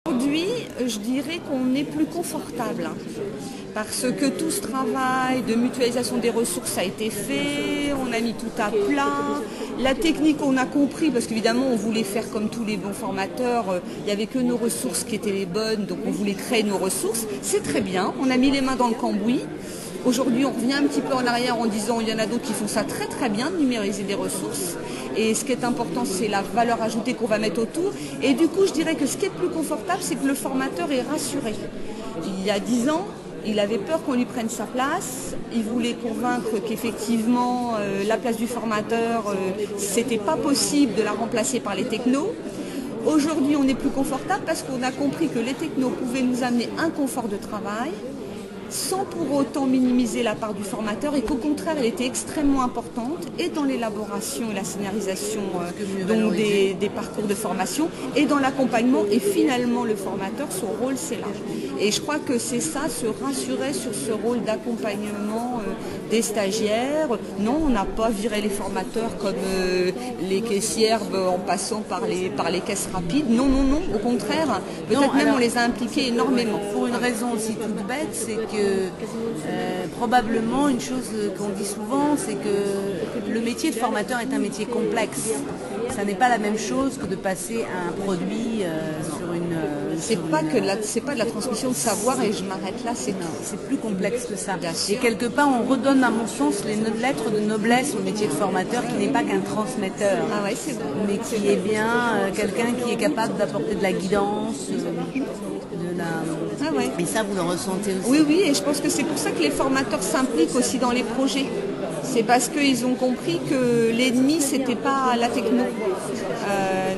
Aujourd'hui, je dirais qu'on est plus confortable parce que tout ce travail de mutualisation des ressources a été fait, on a mis tout à plat. La technique, on a compris parce qu'évidemment, on voulait faire comme tous les bons formateurs, il n'y avait que nos ressources qui étaient les bonnes, donc on voulait créer nos ressources. C'est très bien, on a mis les mains dans le cambouis. Aujourd'hui, on revient un petit peu en arrière en disant qu'il y en a d'autres qui font ça très très bien, de numériser des ressources. Et ce qui est important, c'est la valeur ajoutée qu'on va mettre autour. Et du coup, je dirais que ce qui est plus confortable, c'est que le formateur est rassuré. Il y a 10 ans, il avait peur qu'on lui prenne sa place. Il voulait convaincre qu'effectivement, la place du formateur, c'était pas possible de la remplacer par les technos. Aujourd'hui, on est plus confortable parce qu'on a compris que les technos pouvaient nous amener un confort de travail, sans pour autant minimiser la part du formateur et qu'au contraire elle était extrêmement importante et dans l'élaboration et la scénarisation des parcours de formation et dans l'accompagnement et finalement le formateur, son rôle c'est là. Et je crois que c'est ça, se rassurer sur ce rôle d'accompagnement des stagiaires. Non, on n'a pas viré les formateurs comme les caissières en passant par les caisses rapides. Non, non, non, au contraire, peut-être même on les a impliqués énormément. Pour une raison aussi toute bête, c'est que probablement une chose qu'on dit souvent, c'est que le métier de formateur est un métier complexe. Ça n'est pas la même chose que de passer à un produit sur une... C'est pas de la transmission de savoir et je m'arrête là, c'est plus complexe que ça. Et quelque part, on redonne à mon sens les lettres de noblesse au métier de formateur qui n'est pas qu'un transmetteur, mais qui est bien quelqu'un qui est capable d'apporter de la guidance, Et ça, vous le ressentez aussi. Oui, oui, et je pense que c'est pour ça que les formateurs s'impliquent aussi dans les projets. C'est parce qu'ils ont compris que l'ennemi, c'était pas la techno.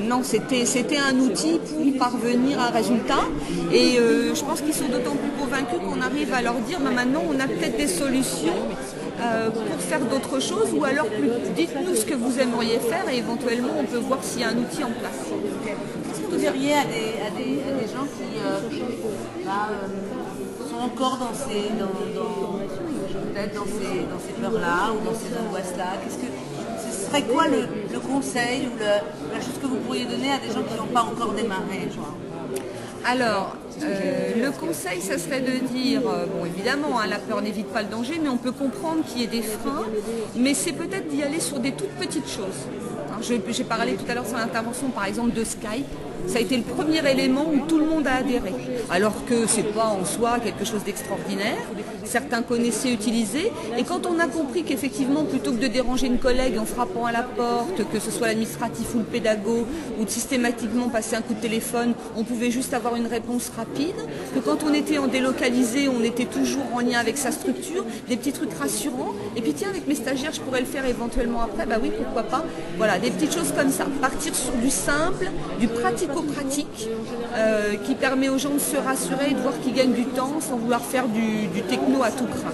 Non, c'était un outil pour parvenir à un résultat. Et je pense qu'ils sont d'autant plus convaincus qu'on arrive à leur dire, maintenant, on a peut-être des solutions pour faire d'autres choses, ou alors dites-nous ce que vous aimeriez faire et éventuellement, on peut voir s'il y a un outil en place. Qu'est-ce que vous diriez à des gens qui sont encore dans ces peurs-là ou dans ces angoisses-là? Ce serait quoi le conseil ou la chose que vous pourriez donner à des gens qui n'ont pas encore démarré? Alors, le conseil, ça serait de dire, bon évidemment, la peur n'évite pas le danger, mais on peut comprendre qu'il y ait des freins, mais c'est peut-être d'y aller sur des toutes petites choses. J'ai parlé tout à l'heure sur l'intervention, par exemple, de Skype. Ça a été le premier élément où tout le monde a adhéré. Alors que ce n'est pas en soi quelque chose d'extraordinaire. Certains connaissaient, utilisaient. Et quand on a compris qu'effectivement, plutôt que de déranger une collègue en frappant à la porte, que ce soit l'administratif ou le pédago, ou de systématiquement passer un coup de téléphone, on pouvait juste avoir une réponse rapide. Que quand on était en délocalisé, on était toujours en lien avec sa structure. Des petits trucs rassurants. Et puis tiens, avec mes stagiaires, je pourrais le faire éventuellement après. Bah oui, pourquoi pas. Voilà, des petites choses comme ça. Partir sur du simple, du pratico-pratique, qui permet aux gens de se rassurer et de voir qu'ils gagnent du temps sans vouloir faire du techno à tout craint.